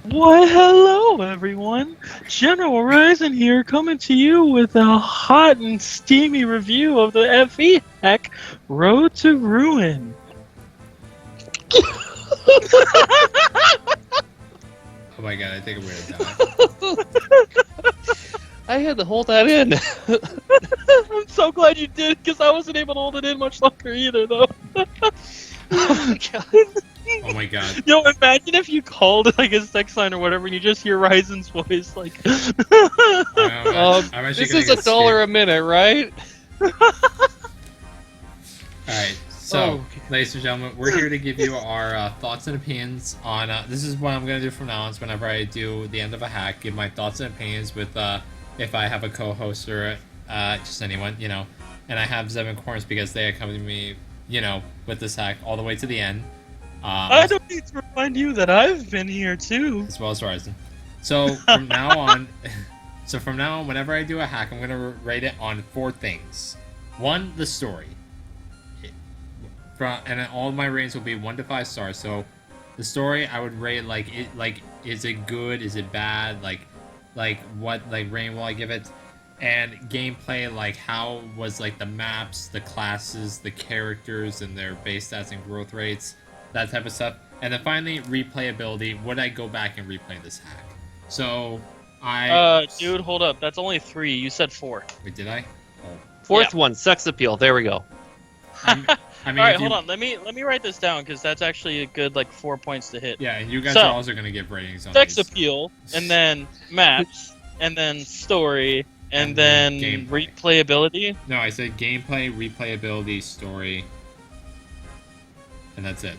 Why, hello everyone! General Horizon here, coming to you with a hot and steamy review of the FE hack Road to Ruin. Oh my god, I think I'm gonna die. I had to hold that in. I'm so glad you did, because I wasn't able to hold it in much longer either, though. Oh my god. Oh my god. Yo, imagine if you called like a sex line or whatever, and you just hear Ryzen's voice, like. I'm actually This gonna is get $1 a scared. minute, right? Alright, so, Oh, okay. ladies and gentlemen, we're here to give you our thoughts and opinions on. This is what I'm gonna do from now on. Is whenever I do the end of a hack, give my thoughts and opinions with if I have a co-host or just anyone, and I have Zevin Corns because they accompany me, with this hack all the way to the end. I don't need to remind you that I've been here too. As well as Ryzen. So from now on, whenever I do a hack, I'm gonna rate it on 4 things. 1, the story. And all my ratings will be 1 to 5 stars. So the story I would rate is it good? Is it bad? What rating will I give it? And gameplay, how was the maps, the classes, the characters, and their base stats and growth rates, that type of stuff. And then finally, replayability. Would I go back and replay this hack? So Dude, hold up. That's only 3. You said 4. Wait, did I? Fourth one, sex appeal. There we go. I mean, All right, if you- hold on. Let me write this down because that's actually a good 4 points to hit. Yeah, and you guys So, are also gonna give ratings on Sex these. appeal, and then maps, and then story, and And then then gameplay. replayability. No, I said gameplay, replayability, story, and that's it.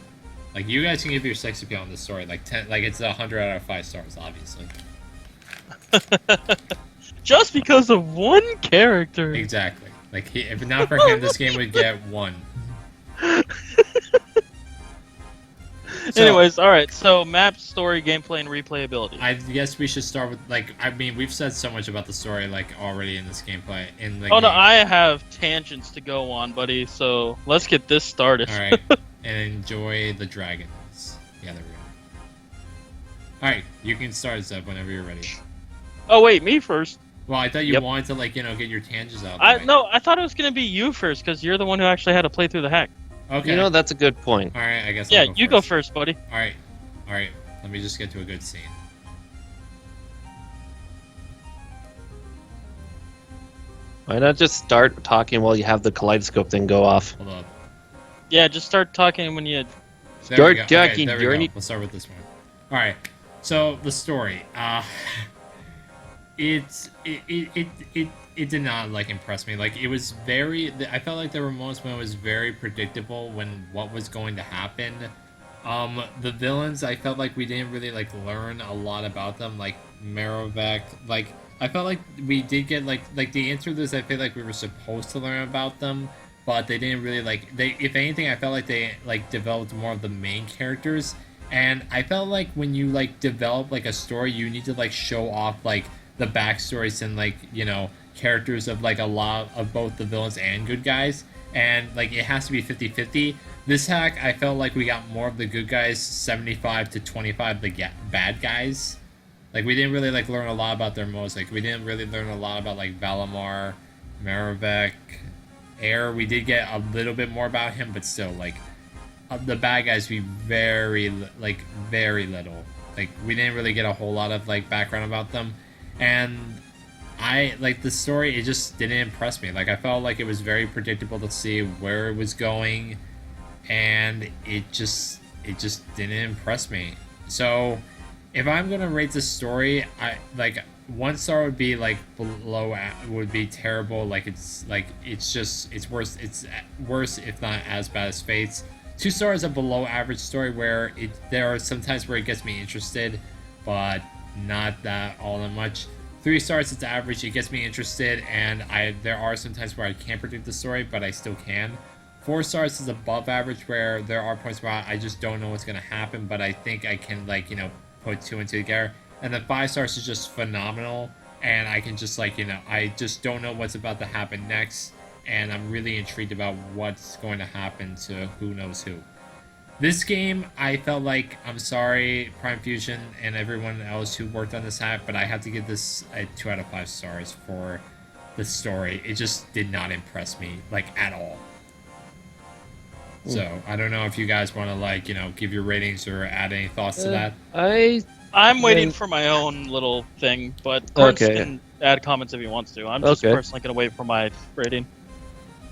You guys can give your sex appeal on the story, 10, it's 100 out of 5 stars, obviously. Just because of one character. Exactly. If not for him, this game would get 1. So, Anyways, all right. So map, story, gameplay, and replayability. I guess we should start with we've said so much about the story already in this gameplay in the Oh no, game. I have tangents to go on, buddy. So let's get this started. All right, and enjoy the dragons. Yeah, there we go. All right, you can start, Zeb, whenever you're ready. Oh wait, me first. Well, I thought you Yep. wanted to get your tangents out. Of the way. No, I thought it was gonna be you first because you're the one who actually had to play through the hack. Okay. That's a good point. All right, I guess. Yeah, I'll you go first, buddy. All right. Let me just get to a good scene. Why not just start talking while you have the kaleidoscope thing go off? Hold up. Yeah, just start talking when you. There we go. Start Okay, there we talking, go. Let's start with this one. All right. So the story. It did not impress me. It was very. I felt like there were moments when it was very predictable when what was going to happen. The villains, I felt like we didn't really learn a lot about them. Merovec. I felt like we did get the interludes. I feel like we were supposed to learn about them, but they didn't really they. If anything, I felt like they developed more of the main characters. And I felt like when you develop a story, you need to show off the backstories and characters of a lot of both the villains and good guys, and it has to be 50-50. This hack, I felt like we got more of the good guys, 75 to 25 the bad guys. We didn't really learn a lot about their modes. We didn't really learn a lot about Valimar, Merovec, Air. We did get a little bit more about him, but still the bad guys, we very little. We didn't really get a whole lot of background about them. And I the story, it just didn't impress me. I felt like it was very predictable to see where it was going, and it just didn't impress me. So if I'm gonna rate the story, I 1 star would be below, would be terrible. It's worse. It's worse if not as bad as Fates. 2 stars, a below average story where there are some times where it gets me interested, but not that all that much. 3 stars, it's average. It gets me interested, and there are some times where I can't predict the story, but I still can. 4 stars is above average, where there are points where I just don't know what's gonna happen, but I think I can put 2 and 2 together. And then 5 stars is just phenomenal, and I can just I just don't know what's about to happen next, and I'm really intrigued about what's going to happen to who knows who. This game, I felt like, I'm sorry, Prime Fusion and everyone else who worked on this hack, but I have to give this a 2 out of 5 stars for the story. It just did not impress me, like, at all. So, I don't know if you guys want to, like, give your ratings or add any thoughts to that. I'm waiting Then- for my own little thing, but Quartz Okay. can add comments if he wants to. I'm just Okay. personally going to wait for my rating.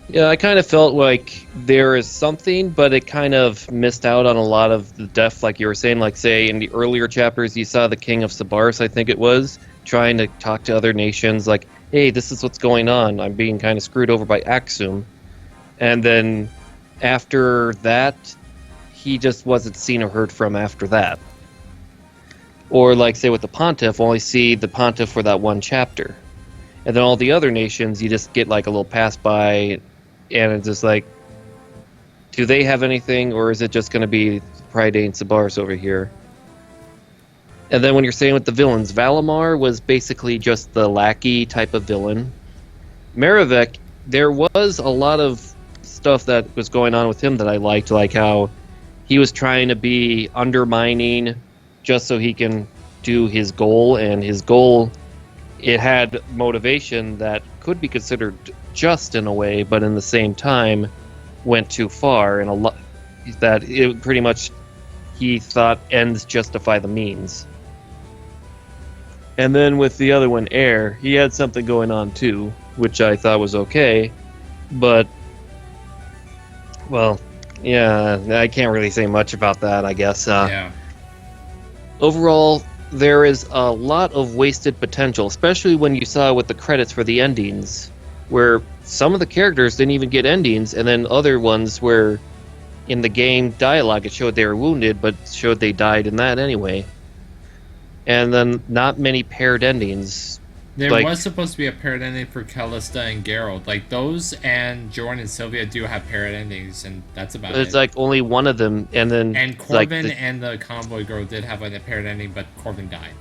Yeah, I kind of felt like there is something, but it kind of missed out on a lot of the depth, like you were saying. Like, say, in the earlier chapters, you saw the King of Sabaris, I think it was, trying to talk to other nations, like, hey, this is what's going on. I'm being kind of screwed over by Axum. And then after that, he just wasn't seen or heard from after that. Or, like, say, with the Pontiff, only see the Pontiff for that one chapter. And then all the other nations, you just get, like, a little pass by, and it's just like, do they have anything, or is it just going to be Prydain and Sabaris over here? And then when you're saying with the villains, Valimar was basically just the lackey type of villain. Maravek, there was a lot of stuff that was going on with him that I liked, like how he was trying to be undermining just so he can do his goal, and his goal, it had motivation that could be considered just in a way, but in the same time went too far, and a lot that it pretty much he thought ends justify the means. And then with the other one, Air, he had something going on too, which I thought was okay, but well, yeah, I can't really say much about that, I guess. Yeah. Overall, there is a lot of wasted potential, especially when you saw with the credits for the endings, where some of the characters didn't even get endings, and then other ones where in the game dialogue it showed they were wounded, but showed they died in that anyway. And then not many paired endings. There Like- was supposed to be a paired ending for Callista and Geralt. Like, those and Jordan and Sylvia do have paired endings, and that's about It's it. like only one of them, and then And like Corbin the- and the convoy girl did have a paired ending, but Corbin died.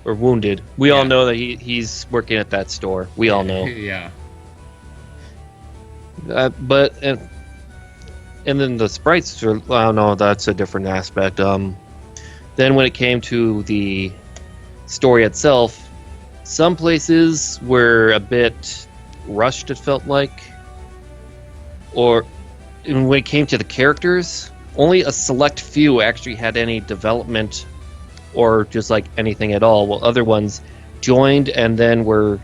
or wounded. We all Yeah. know that he's working at that store. We all know. Yeah. But and then the sprites are, well, no, that's a different aspect. Then when it came to the story itself, some places were a bit rushed, it felt like. Or and when it came to the characters, only a select few actually had any development or just like anything at all, while other ones joined and then were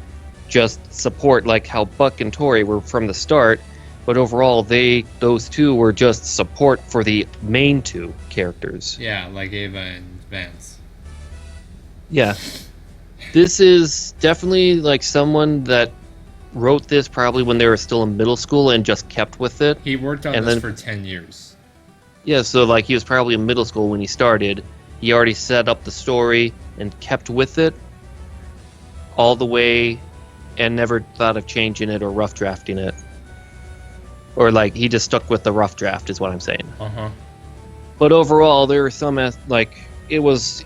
just support, like how Buck and Tori were from the start, but overall those two were just support for the main two characters. Yeah, like Ava and Vance. Yeah. This is definitely like someone that wrote this probably when they were still in middle school and just kept with it. He worked on And this then- for 10 years. Yeah, so like he was probably in middle school when he started. He already set up the story and kept with it all the way and never thought of changing it or rough drafting it. Or like he just stuck with the rough draft is what I'm saying. Uh-huh. But overall, there were some like it was.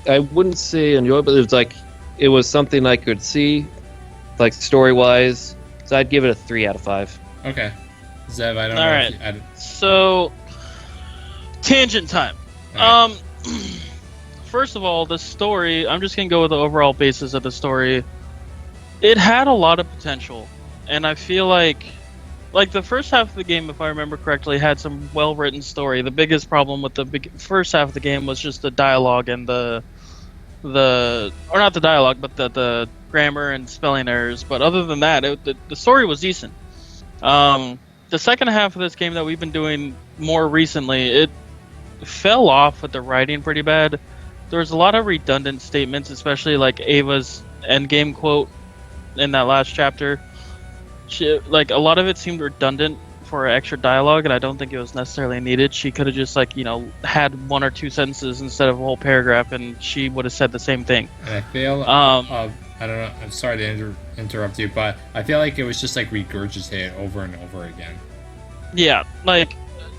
I wouldn't say enjoyable. It was like it was something I could see, like story wise. So I'd give it a 3 out of 5. Okay. Zev, I don't All know. right. If you, So, tangent time. all right. First of all, the story, I'm just going to go with the overall basis of the story. It had a lot of potential, and I feel like the first half of the game, if I remember correctly, had some well-written story. The biggest problem with the first half of the game was just the dialogue and the or not the dialogue, but the grammar and spelling errors. But other than that, the story was decent. The second half of this game that we've been doing more recently, it fell off with the writing pretty bad. There was a lot of redundant statements, especially like Ava's endgame quote in that last chapter. Like a lot of it seemed redundant for extra dialogue, and I don't think it was necessarily needed. She could have just had 1 or 2 sentences instead of a whole paragraph, and she would have said the same thing. And I feel, I don't know, I'm sorry to interrupt you, but I feel like it was just like regurgitated over and over again. Yeah,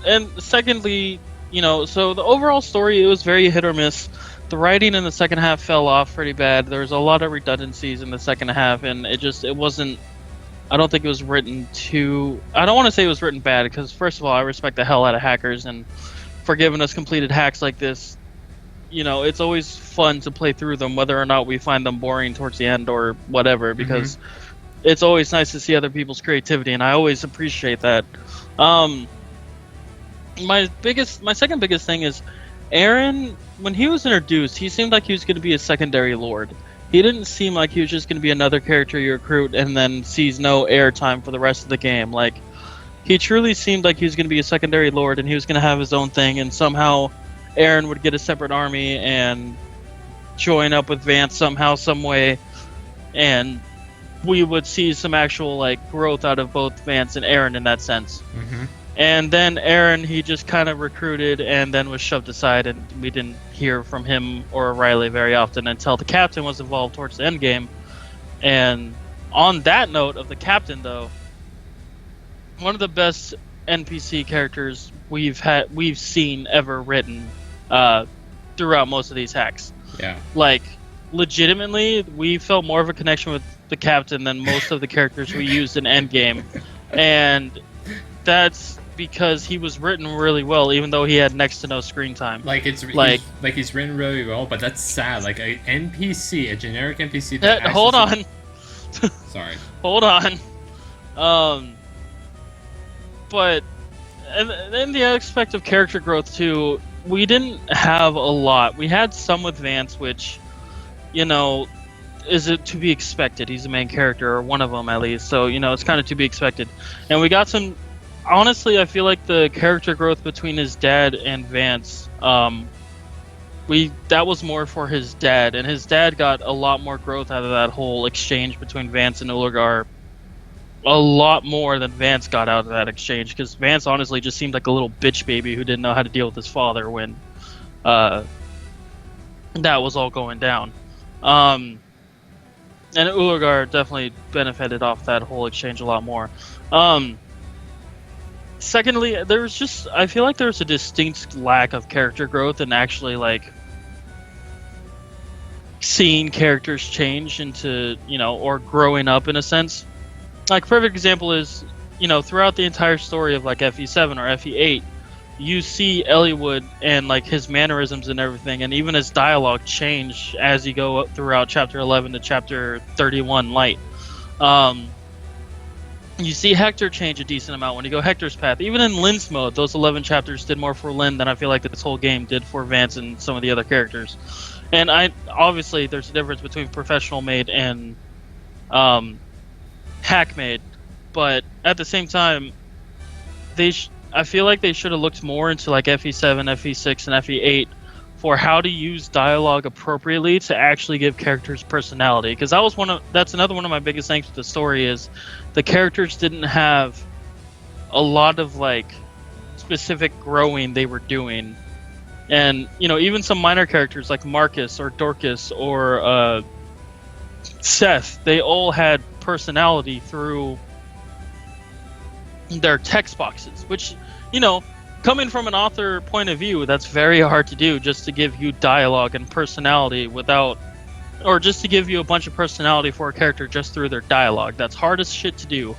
and secondly, so the overall story, it was very hit or miss. The writing in the second half fell off pretty bad. There was a lot of redundancies in the second half, and it wasn't, I don't think it was written I don't want to say it was written bad, because first of all, I respect the hell out of hackers, and for giving us completed hacks like this. You know, it's always fun to play through them, whether or not we find them boring towards the end or whatever, because it's always nice to see other people's creativity, and I always appreciate that. My second biggest thing is Aaron. When he was introduced, he seemed like he was going to be a secondary lord. He didn't seem like he was just going to be another character you recruit and then sees no airtime for the rest of the game. Like, he truly seemed like he was going to be a secondary lord, and he was going to have his own thing, and somehow Aaron would get a separate army and join up with Vance somehow, some way, and we would see some actual like growth out of both Vance and Aaron in that sense. And then Aaron, he just kind of recruited and then was shoved aside, and we didn't hear from him or Riley very often until the captain was involved towards the end game. And on that note of the captain, though, one of the best NPC characters we've seen ever written throughout most of these hacks. Yeah. Like, legitimately, we felt more of a connection with the captain than most of the characters we used in Endgame. And that's because he was written really well, even though he had next to no screen time. Like, he's written really well, but that's sad. Like, a NPC, a generic NPC that hold on. Sorry. Hold on. But in the aspect of character growth, too, we didn't have a lot. We had some with Vance, which, you know, is it to be expected? He's the main character, or one of them at least. So, you know, it's kind of to be expected. And we got some... Honestly, I feel like the character growth between his dad and Vance, that was more for his dad. And his dad got a lot more growth out of that whole exchange between Vance and Uligar. A lot more than Vance got out of that exchange, because Vance honestly just seemed like a little bitch baby who didn't know how to deal with his father when that was all going down. And Uligar definitely benefited off that whole exchange a lot more. Secondly, I feel like there's a distinct lack of character growth and actually like seeing characters change into, you know, or growing up in a sense. Like, perfect example is, you know, throughout the entire story of like FE7 or FE8, you see Eliwood and like his mannerisms and everything, and even his dialogue change as you go up throughout chapter 11 to chapter 31 light. You see Hector change a decent amount when you go Hector's path. Even in Lynn's mode, those 11 chapters did more for Lynn than I feel like this whole game did for Vance and some of the other characters. And obviously there's a difference between professional made and hack made, but at the same time, I feel like they should have looked more into like FE7, FE6, and FE8 for how to use dialogue appropriately to actually give characters personality. Because that's another one of my biggest things with the story is the characters didn't have a lot of like specific growing they were doing. And, you know, even some minor characters like Marcus or Dorcas or Seth, they all had personality through their text boxes, which, you know, coming from an author point of view, that's very hard to do, just to give you dialogue and personality or just to give you a bunch of personality for a character just through their dialogue. That's hard as shit to do,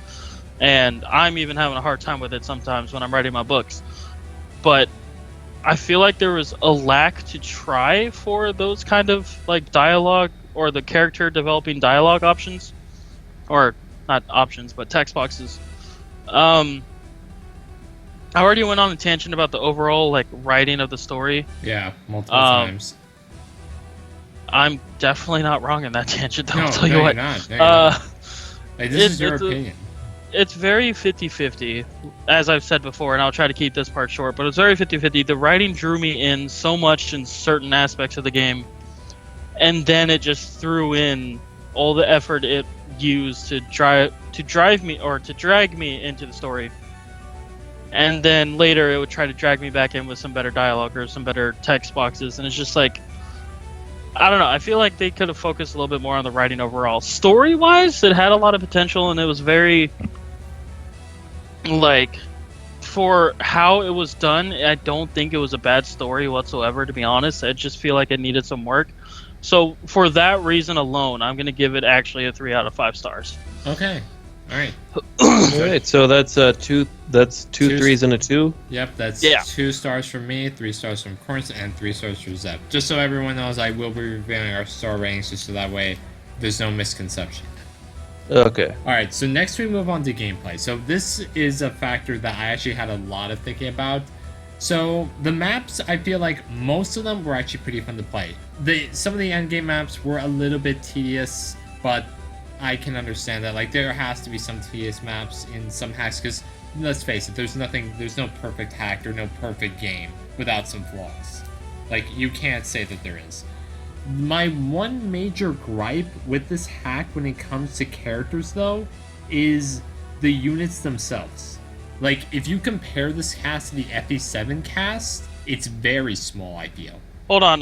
and I'm even having a hard time with it sometimes when I'm writing my books. But I feel like there was a lack to try for those kind of like dialogue or the character developing dialogue options, or not options, but text boxes. I already went on a tangent about the overall like writing of the story. Yeah, multiple times. I'm definitely not wrong in that tangent, though. No, I'll tell you what. You're not. No, you're not. Like, this is your opinion. It's very 50-50, as I've said before, and I'll try to keep this part short, but it's very 50-50. The writing drew me in so much in certain aspects of the game, and then it just threw in all the effort it used to drag me into the story. And then later it would try to drag me back in with some better dialogue or some better text boxes, and it's just like, I don't know, I feel like they could have focused a little bit more on the writing overall. Story-wise, it had a lot of potential, and it was very, like, for how it was done, I don't think it was a bad story whatsoever, to be honest. I just feel like it needed some work. So for that reason alone, I'm going to give it actually a 3 out of 5 stars. Okay. All right. All right, so that's two. That's two Two- threes and a 2. Yep, that's Yeah. 2 stars from me, 3 stars from Corns, and 3 stars from Zep. Just so everyone knows, I will be revealing our star ratings just so that way there's no misconception. Okay. Alright, so next we move on to gameplay. So this is a factor that I actually had a lot of thinking about. So the maps, I feel like most of them were actually pretty fun to play. Some of the endgame maps were a little bit tedious, but I can understand that. Like, there has to be some tedious maps in some hacks, because let's face it, there's no perfect hack or no perfect game without some flaws. Like, you can't say that there is. My one major gripe with this hack when it comes to characters, though, is the units themselves. Like, if you compare this cast to the FE7 cast, it's very small, I feel. Hold on.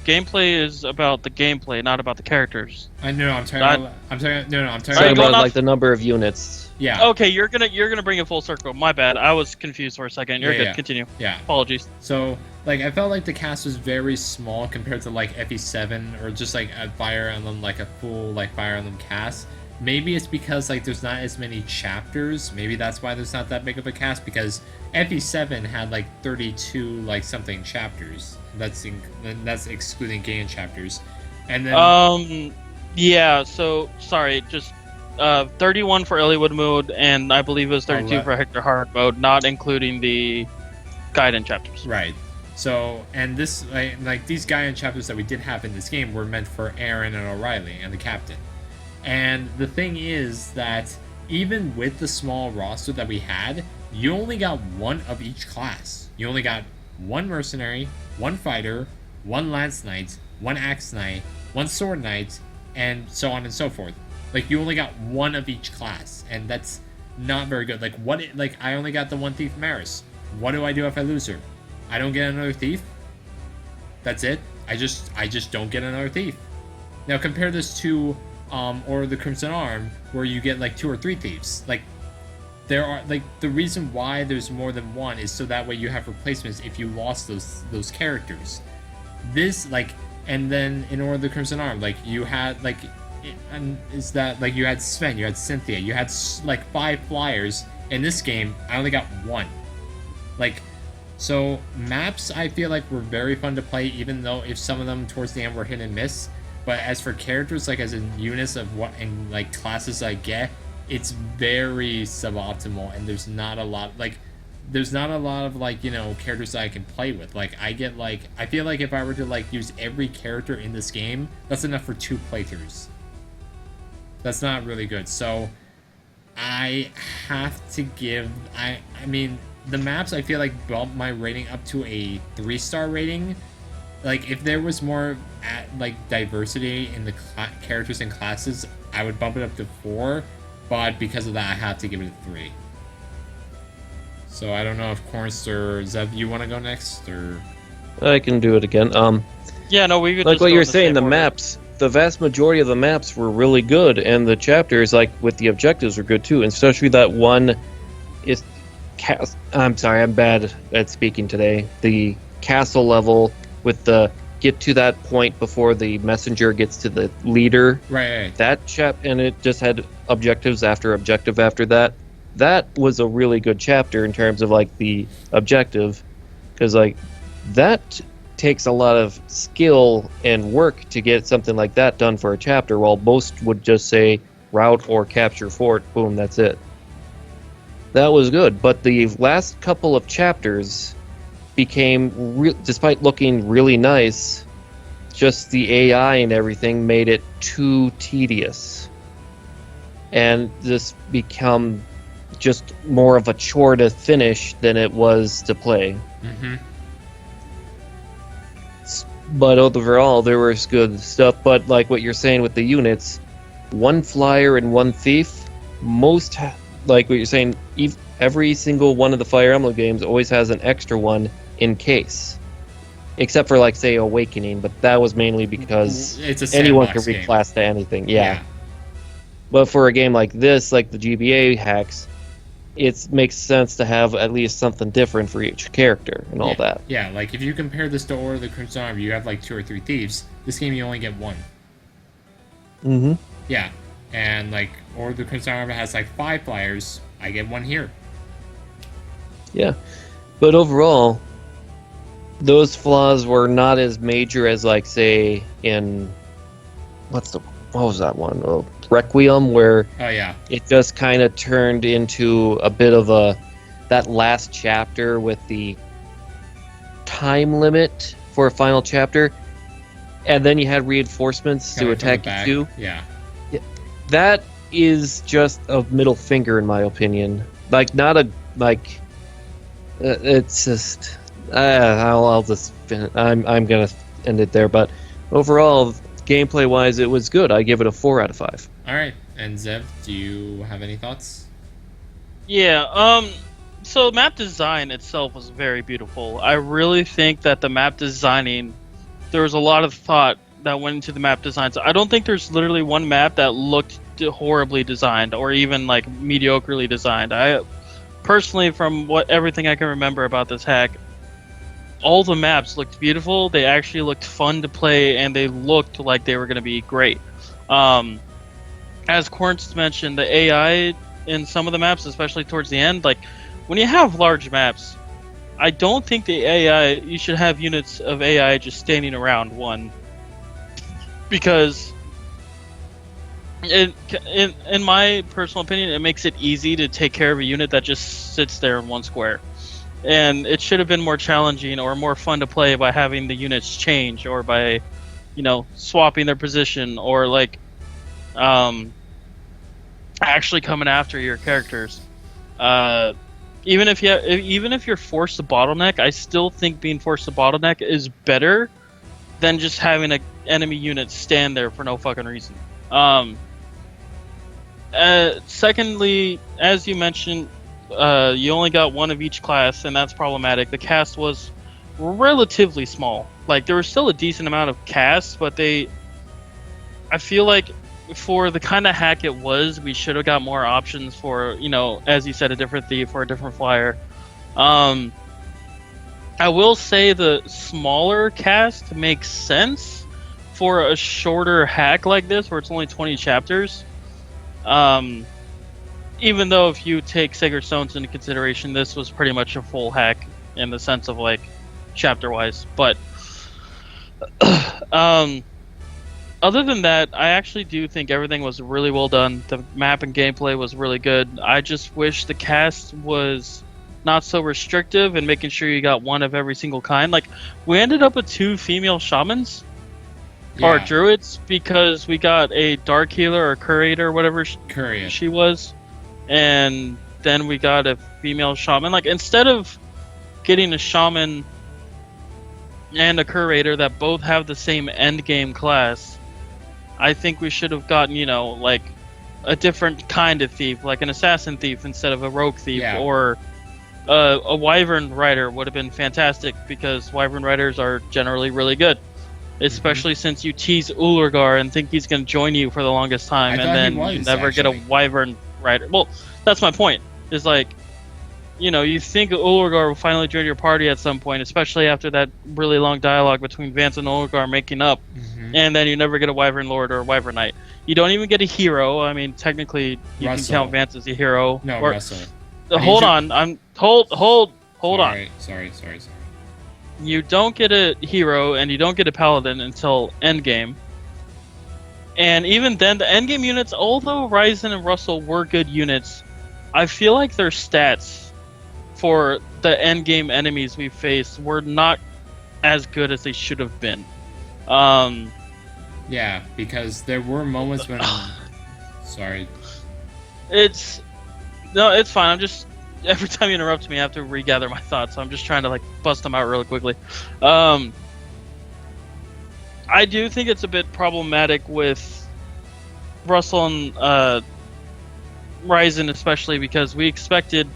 Gameplay is about the gameplay, not about the characters. I'm talking Not- about, I'm talking Talking Alright, about going off- like the number of units. yeah. Okay, you're gonna bring it full circle. My bad. I was confused for a second. You're Yeah, good. yeah. Continue. Yeah. Apologies. So, like, I felt like the cast was very small compared to, like, FE7 or just, like, a Fire Emblem, like, a full, like, Fire Emblem cast. Maybe it's because, like, there's not as many chapters. Maybe that's why there's not that big of a cast, because FE7 had, like, 32, like, something chapters. That's excluding game chapters. And then... Yeah. So sorry. Just 31 for Eliwood mode, and I believe it was 32 for Hector Hard mode, not including the Gaiden chapters. Right. So, and this, like these Gaiden chapters that we did have in this game were meant for Aaron and O'Reilly and the captain. And the thing is that even with the small roster that we had, you only got one of each class. You only got one mercenary, one fighter, one lance knight, one axe knight, one sword knight, and so on and so forth. Like, you only got one of each class, and that's not very good. Like, I only got the one thief Maris. What do I do if I lose her? I don't get another thief? That's it? I just don't get another thief. Now compare this to Order of the Crimson Arm, where you get like 2 or 3 thieves. Like, there are, like, the reason why there's more than one is so that way you have replacements if you lost those characters. This, like, and then in Order of the Crimson Arm, like, you had, like, and is that, like, you had Sven, you had Cynthia, you had like 5 flyers. In this game, I only got 1. Like, so maps I feel like were very fun to play, even though if some of them towards the end were hit and miss. But as for characters, like, as in units of what and like classes I get, it's very suboptimal, and there's not a lot of, like, you know, characters that I can play with. Like, I feel like if I were to, like, use every character in this game, that's enough for 2 playthroughs. That's not really good. So I have to give, I mean, the maps I feel like bump my rating up to a 3-star rating. Like, if there was more like diversity in the characters and classes, I would bump it up to 4. But because of that, I have to give it a 3. So I don't know if Corns or Zev, you want to go next, or... I can do it again. Yeah. No, we could Like just what go you're in the saying, same the order. maps, the vast majority of the maps were really good, and the chapters, like with the objectives, were good too. And especially that one is I'm sorry, I'm bad at speaking today. The castle level with the get to that point before the messenger gets to the leader. Right. That and it just had objectives after objective after that. That was a really good chapter in terms of, like, the objective, because, like, that takes a lot of skill and work to get something like that done for a chapter, while most would just say route or capture fort, boom, that's it. That was good, but the last couple of chapters became, despite looking really nice, just the AI and everything made it too tedious. And this become just more of a chore to finish than it was to play. Mm-hmm. But overall, there was good stuff. But like what you're saying with the units, 1 flyer and 1 thief, like what you're saying, every single one of the Fire Emblem games always has an extra one in case. Except for, like, say, Awakening, but that was mainly because It's a anyone can sandbox game. reclass to anything. Yeah. But for a game like this, like the GBA hacks, it makes sense to have at least something different for each character and all that. Yeah, like, if you compare this to Order of the Crimson Arm, you have like 2 or 3 thieves. This game, you only get 1. Mm-hmm. Yeah, and like, or the Crimson Army has like 5 flyers, I get 1 here. Yeah, but overall, those flaws were not as major as, like, say, in what was that one? Oh, Requiem, where Oh yeah, it just kind of turned into a bit of that last chapter with the time limit for a final chapter, and then you had reinforcements to coming from the attack back. you too. Yeah, That is just a middle finger, in my opinion. Like, not a like. It's just. I'll just. I'm gonna end it there. But overall, gameplay wise, it was good. I give it a 4 out of 5. all right. And Zev, do you have any thoughts? Yeah, so map design itself was very beautiful. I really think that the map designing, there was a lot of thought that went into the map designs. I don't think there's literally one map that looked horribly designed or even like mediocrely designed. I personally, from everything I can remember about this hack, all the maps looked beautiful. They actually looked fun to play, and they looked like they were going to be great. As Quartz mentioned, the AI in some of the maps, especially towards the end, like when you have large maps, I don't think the AI, you should have units of AI just standing around one, because in my personal opinion, it makes it easy to take care of a unit that just sits there in one square. And it should have been more challenging or more fun to play by having the units change, or by, swapping their position, or like actually coming after your characters. Even if you're forced to bottleneck, I still think being forced to bottleneck is better than just having an enemy unit stand there for no fucking reason. Secondly, as you mentioned, you only got one of each class, and that's problematic. The cast was relatively small. Like, there was still a decent amount of cast, but I feel like for the kind of hack it was, we should have got more options for, as you said, a different thief or a different flyer. I will say the smaller cast makes sense for a shorter hack like this, where it's only 20 chapters. Even though if you take Sacred Stones into consideration, this was pretty much a full hack in the sense of, like, chapter-wise. But other than that, I actually do think everything was really well done. The map and gameplay was really good. I just wish the cast was not so restrictive and making sure you got one of every single kind. Like, we ended up with 2 female shamans or druids, because we got a dark healer or curator, whatever she was, and then we got a female shaman. Like, instead of getting a shaman and a curator that both have the same end game class, I think we should have gotten, like a different kind of thief, like an assassin thief instead of a rogue thief, or a wyvern rider would have been fantastic, because wyvern riders are generally really good, especially since you tease Ulurgar and think he's going to join you for the longest time, and then you never get a wyvern rider. Well, that's my point. Is like, you think Ulurgar will finally join your party at some point, especially after that really long dialogue between Vance and Ulurgar making up, and then you never get a wyvern lord or a wyvern knight. You don't even get a hero. I mean, technically, you can count Vance as a hero. No, Russell. Hold on. Hold on. Sorry. You don't get a hero and you don't get a paladin until endgame. And even then, the endgame units, although Ryzen and Russell were good units, I feel like their stats for the endgame enemies we faced were not as good as they should have been. Yeah, because there were moments when... Sorry. It's fine. I'm just... Every time you interrupt me, I have to regather my thoughts, so I'm just trying to, like, bust them out really quickly. I do think it's a bit problematic with Russell and Ryzen, especially because we expected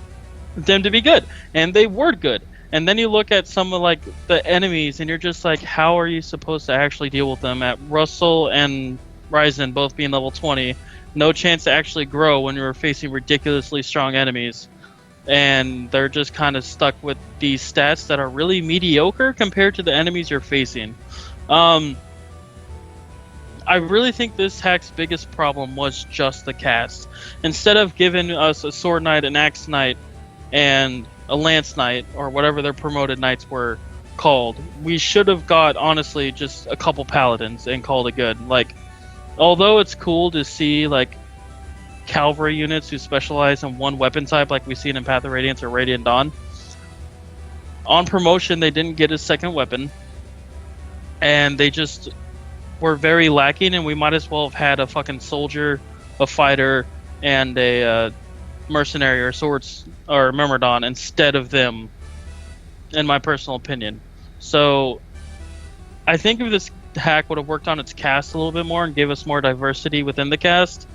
them to be good, and they were good. And then you look at some of, like, the enemies, and you're just like, how are you supposed to actually deal with them? At Russell and Ryzen both being level 20, no chance to actually grow when you're facing ridiculously strong enemies. And they're just kind of stuck with these stats that are really mediocre compared to the enemies you're facing. I I really think this hack's biggest problem was just the cast. Instead of giving us a sword knight, an axe knight, and a lance knight, or whatever their promoted knights were called, we should have got, honestly, just a couple paladins and called it good. Like, although it's cool to see, like, cavalry units who specialize in one weapon type, like we've seen in Path of Radiance or Radiant Dawn, on promotion they didn't get a second weapon, and they just were very lacking, and we might as well have had a fucking soldier, a fighter, and a mercenary or swords or Myrmidon instead of them, in my personal opinion. So I think if this hack would have worked on its cast a little bit more and gave us more diversity within the cast,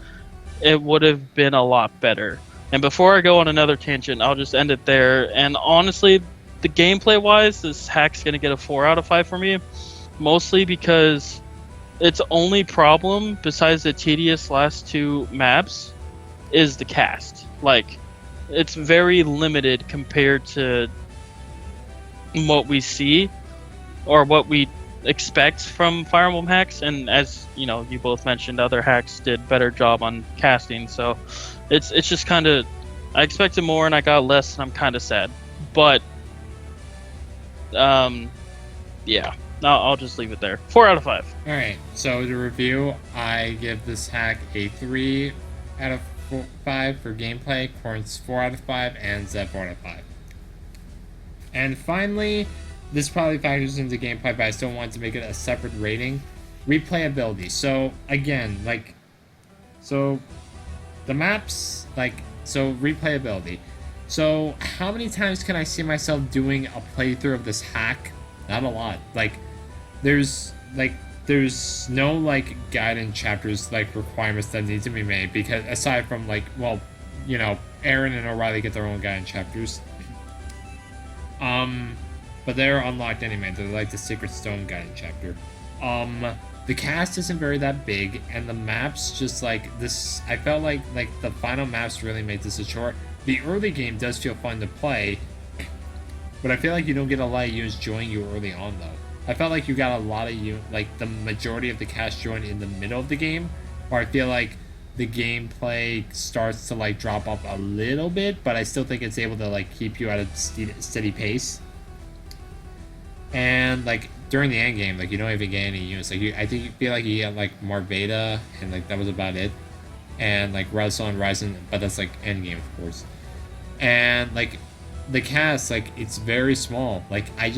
it would have been a lot better. And before I go on another tangent, I'll just end it there. And honestly, the gameplay wise, this hack's gonna get a 4 out of 5 for me, mostly because its only problem, besides the tedious last 2 maps, is the cast. Like, it's very limited compared to what we see or what we expect from Fire Emblem hacks. And as you know, you both mentioned, other hacks did better job on casting. So it's just kind of, I expected more and I got less, and I'm kind of sad. But yeah, I'll just leave it there. 4 out of 5. All right. So to review, I give this hack a 3 out of 5 for gameplay. Corn's 4 out of 5, and Zeb 4 out of 5. And finally, this probably factors into gameplay, but I still want to make it a separate rating. Replayability. So again, like, so the maps, like, so replayability. So how many times can I see myself doing a playthrough of this hack? Not a lot. Like, there's no like guidance chapters, like requirements that need to be made, because aside from like, well, you know, Aaron and O'Reilly get their own guidance chapters. But they're unlocked anyway. They're like the Secret Stone guidance chapter. The cast isn't very that big, and the maps just like this. I felt like the final maps really made this a short. The early game does feel fun to play, but I feel like you don't get a lot of units joining you early on though. I felt like you got a lot of like the majority of the cast join in the middle of the game, or I feel like the gameplay starts to like drop off a little bit, but I still think it's able to like keep you at a steady pace. And like during the end game, like you don't even get any units. Like I think you feel like you get like Marveda, and like that was about it. And like Redstone and Ryzen, but that's like end game of course. And like the cast, like it's very small. Like I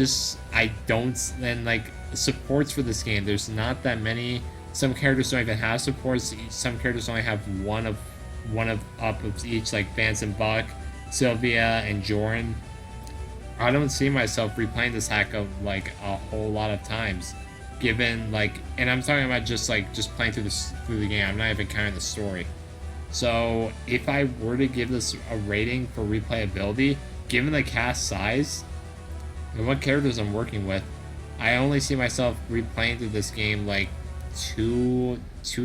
don't, and like supports for this game, there's not that many. Some characters don't even have supports. Some characters only have one of each, like Vance and Buck, Sylvia and Joran. I don't see myself replaying this hack of like a whole lot of times, given like, and I'm talking about just playing through the game. I'm not even counting the story. So if I were to give this a rating for replayability, given the cast size and what characters I'm working with, I only see myself replaying through this game like two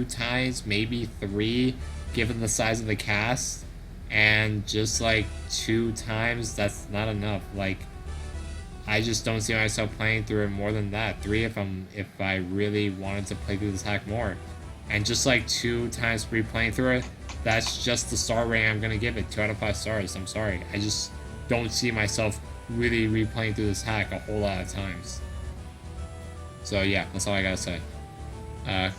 times, maybe 3, given the size of the cast. And just like 2 times, that's not enough. Like, I just don't see myself playing through it more than that. 3 if I really wanted to play through this hack more. And just like 2 times replaying through it, that's just the star rating I'm gonna give it. 2 out of 5 stars. I'm sorry. I just don't see myself really replaying through this hack a whole lot of times. So yeah, that's all I gotta say.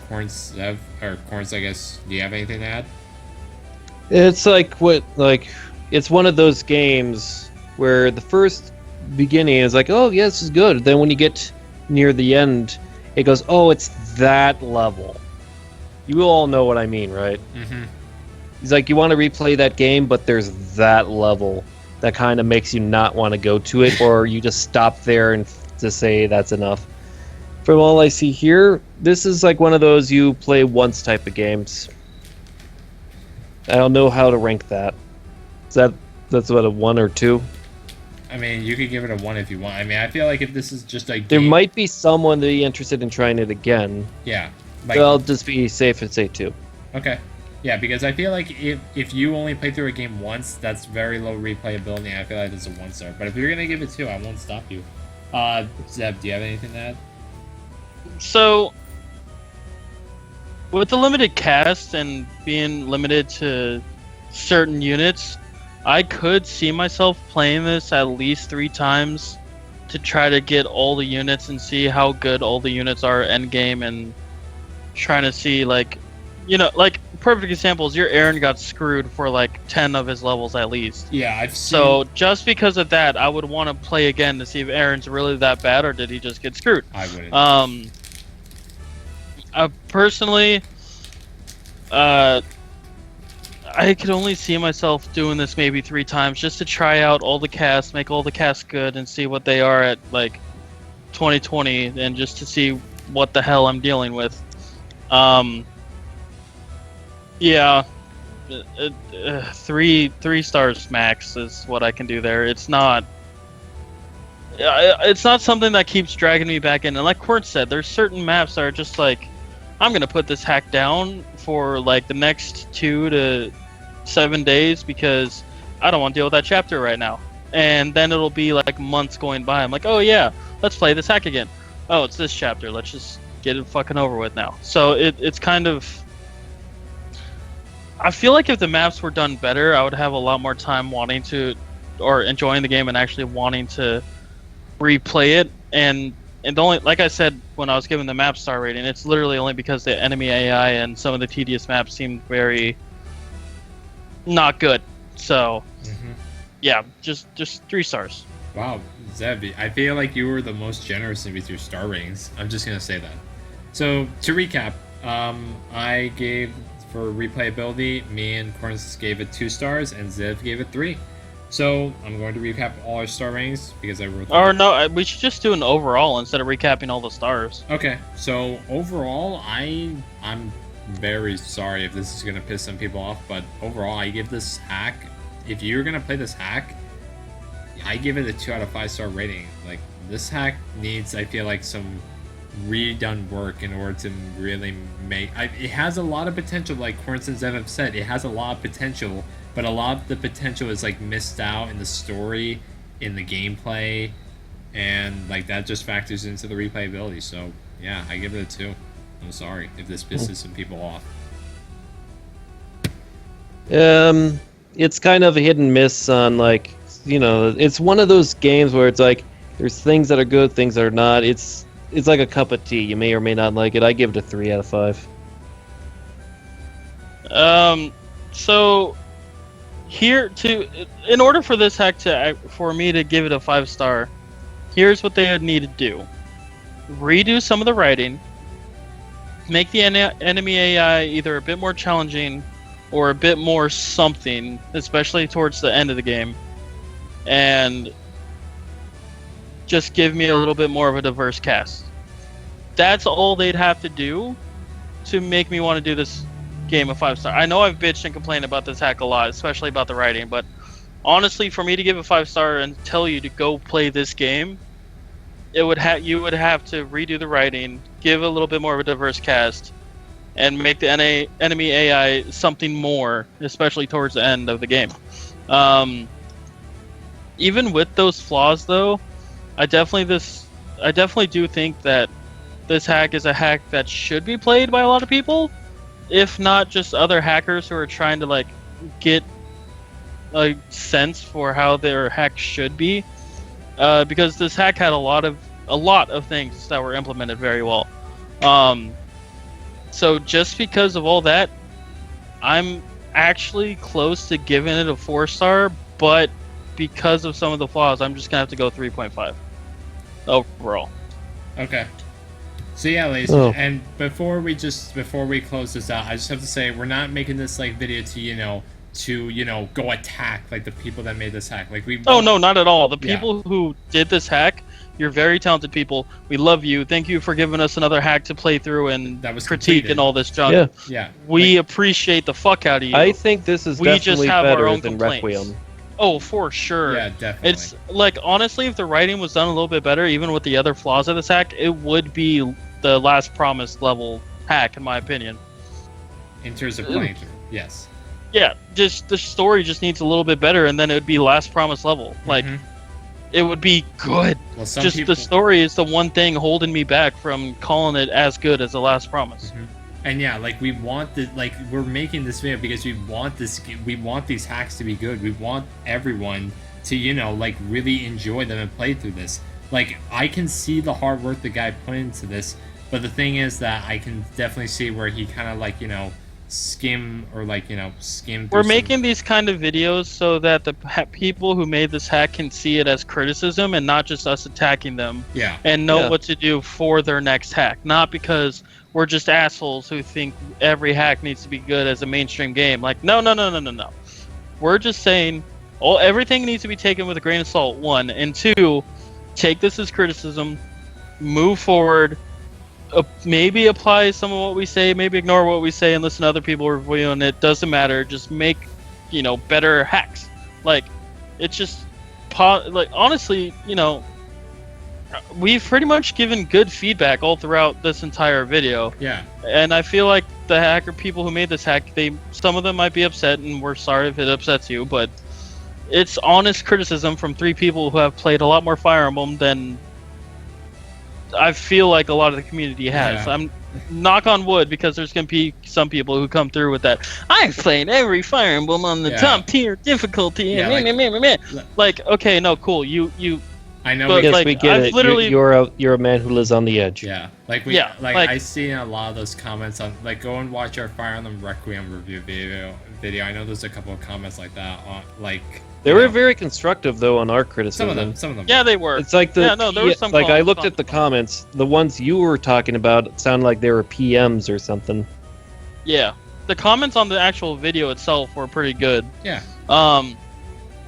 Corns, I guess, do you have anything to add? It's it's one of those games where the first beginning is like, oh yeah, this is good. Then when you get near the end, it goes, oh, it's that level. You all know what I mean, right? Mm-hmm. He's like, you want to replay that game, but there's that level that kind of makes you not want to go to it, or you just stop there and to say that's enough. From all I see here, this is like one of those you play once type of games. I don't know how to rank that. That's what, a 1 or 2? I mean, you could give it a 1 if you want. I mean, I feel like if this is just a game... There might be someone that be interested in trying it again. Yeah. Like, but I'll just be safe and say 2. Okay. Yeah, because I feel like if you only play through a game once, that's very low replayability. I feel like it's a 1 star. But if you're gonna give it 2, I won't stop you. Zeb, do you have anything to add? So with the limited cast and being limited to certain units, I could see myself playing this at least 3 times to try to get all the units and see how good all the units are end game, and trying to see, like, like perfect examples, your Aaron got screwed for like 10 of his levels at least. Yeah, I've seen... So just because of that, I would want to play again to see if Aaron's really that bad or did he just get screwed. I wouldn't. Personally, I could only see myself doing this maybe 3 times just to try out all the casts, make all the casts good, and see what they are at like 2020, and just to see what the hell I'm dealing with. Yeah, 3 stars max is what I can do there. It's not something that keeps dragging me back in. And like Quirn said, there's certain maps that are just like, I'm gonna put this hack down for like the next 2 to 7 days because I don't want to deal with that chapter right now. And then it'll be like months going by. I'm like, oh yeah, let's play this hack again. Oh, it's this chapter. Let's just get it fucking over with now. So it's kind of... I feel like if the maps were done better, I would have a lot more time wanting to, or enjoying the game and actually wanting to replay it. And only, like I said when I was giving the map star rating, it's literally only because the enemy AI and some of the tedious maps seemed very not good. So, yeah, just 3 stars. Wow, Zeb, I feel like you were the most generous with your star ratings. I'm just gonna say that. So to recap, I gave, for replayability, me and Corns gave it 2 stars, and Ziv gave it 3. So I'm going to recap all our star ratings because I wrote them. Or no, we should just do an overall instead of recapping all the stars. Okay, so overall, I'm very sorry if this is gonna piss some people off, but overall, I give this hack. If you're gonna play this hack, I give it a 2 out of 5 star rating. Like, this hack needs, I feel like, some redone work in order to really make... it has a lot of potential, like Corns and Zev have said. It has a lot of potential, but a lot of the potential is like missed out in the story, in the gameplay, and like that just factors into the replayability. So yeah, I give it a 2. I'm sorry if this pisses some people off. It's kind of a hit and miss on, like, it's one of those games where it's like there's things that are good, things that are not. It's like a cup of tea. You may or may not like it. I give it a 3 out of 5. So in order for this hack for me to give it a 5 star, here's what they would need to do: redo some of the writing, make the enemy AI either a bit more challenging or a bit more something, especially towards the end of the game, and just give me a little bit more of a diverse cast. That's all they'd have to do to make me want to do this game a 5 star. I know I've bitched and complained about this hack a lot, especially about the writing, but honestly, for me to give a 5 star and tell you to go play this game, you would have to redo the writing, give a little bit more of a diverse cast, and make the enemy AI something more, especially towards the end of the game. Even with those flaws, though, I definitely do think that this hack is a hack that should be played by a lot of people, if not just other hackers who are trying to like get a sense for how their hack should be, because this hack had a lot of things that were implemented very well. So just because of all that, I'm actually close to giving it a 4 star, but because of some of the flaws, I'm just gonna have to go 3.5 overall. Okay. So yeah, ladies, and before we close this out, I just have to say we're not making this like video to go attack like the people that made this hack. Like no, not at all. The people who did this hack, you're very talented people. We love you. Thank you for giving us another hack to play through and that was critique completed. And all this junk. Yeah. We appreciate the fuck out of you. I think this is definitely better than Requiem. Oh, for sure. Yeah, definitely. It's like, honestly, if the writing was done a little bit better, even with the other flaws of this hack, it would be the Last Promise level hack, in my opinion. In terms of playing through, yes. Yeah, just the story just needs a little bit better, and then it would be Last Promise level. Like, it would be good. Well, the story is the one thing holding me back from calling it as good as the Last Promise. And yeah, like we want the like we're making this video because we want we want these hacks to be good. We want everyone to, you know, like really enjoy them and play through this. Like I can see the hard work the guy put into this, but the thing is that I can definitely see where he kind of like, you know, skim through We're some- making these kind of videos so that the people who made this hack can see it as criticism and not just us attacking them yeah. and know Yeah. what to do for their next hack. Not because we're just assholes who think every hack needs to be good as a mainstream game. Like, no. We're just saying everything needs to be taken with a grain of salt, one. And two, take this as criticism, move forward, maybe apply some of what we say, maybe ignore what we say and listen to other people reviewing it. Doesn't matter. Just make, you know, better hacks. Like, it's just, like, honestly, you know, we've pretty much given good feedback all throughout this entire video. Yeah. And I feel like the hacker people who made this hack, some of them might be upset, and we're sorry if it upsets you, but it's honest criticism from 3 people who have played a lot more Fire Emblem than I feel like a lot of the community has. Yeah. I'm knock on wood, because there's gonna be some people who come through with that. I've played every Fire Emblem on the Yeah. top tier difficulty. Yeah, like, okay, no, cool. You I know. But, Yes, like, we get I've it. literally- You're a man who lives on the edge. Yeah, like Yeah, like like- I see a lot of those comments on, like, go and watch our Fire Emblem Requiem review video. I know there's a couple of comments like that on, like, They you were know, very constructive though on our some criticism. of them. yeah, they were. It's like the Yeah, no, there was some like I comments looked on at the the comments. The ones you were talking about sound like they were PMs or something. Yeah, the comments on the actual video itself were pretty good. Yeah,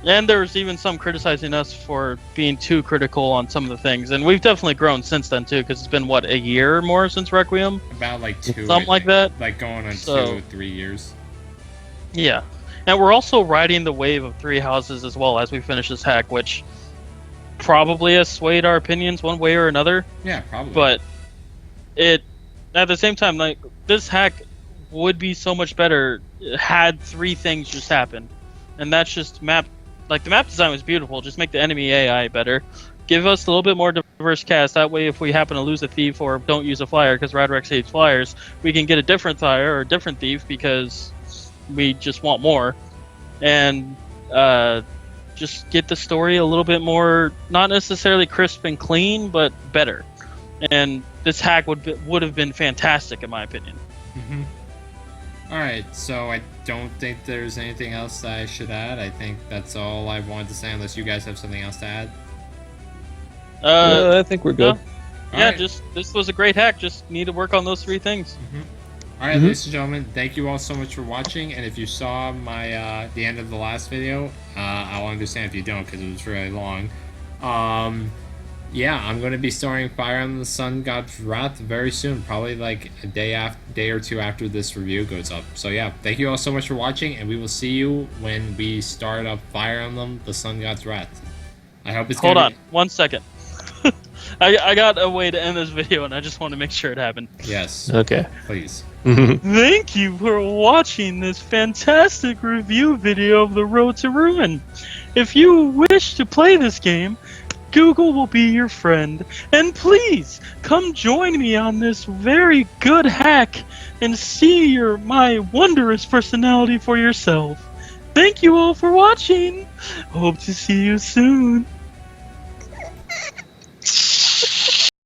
And there's even some criticizing us for being too critical on some of the things, and we've definitely grown since then too, because it's been what, a year or more since Requiem, about like 2, something I like think. that. Like going on So- 2-3 years. Yeah, and we're also riding the wave of 3 houses as well as we finish this hack, which probably has swayed our opinions one way or another. Yeah, probably. But it, at the same time, like, this hack would be so much better had 3 things just happen, and that's just map. Like, the map design was beautiful. Just make the enemy AI better. Give us a little bit more diverse cast. That way, if we happen to lose a thief or don't use a flyer because Radrex hates flyers, we can get a different flyer or a different thief because we just want more. And just get the story a little bit more, not necessarily crisp and clean, but better. And this hack would have been fantastic, in my opinion. Mm-hmm. All right, so I don't think there's anything else that I should add. I think that's all I wanted to say, unless you guys have something else to add. I think we're good. All Yeah, right. just this was a great hack. Just need to work on those 3 things. All right, Mhm. ladies and gentlemen, thank you all so much for watching. And if you saw my the end of the last video, I'll understand if you don't, because it was really long. Yeah, I'm going to be starting Fire Emblem the Sun God's Wrath very soon, probably like a day or 2 after this review goes up. So yeah, thank you all so much for watching, and we will see you when we start up Fire Emblem the Sun God's Wrath. I hope it's Hold gonna on, 1 second. I got a way to end this video, and I just want to make sure it happened. Be... Yes, Okay. please. Thank you for watching this fantastic review video of The Road to Ruin. If you wish to play this game, Google will be your friend. And please, come join me on this very good hack and see my wondrous personality for yourself. Thank you all for watching. Hope to see you soon.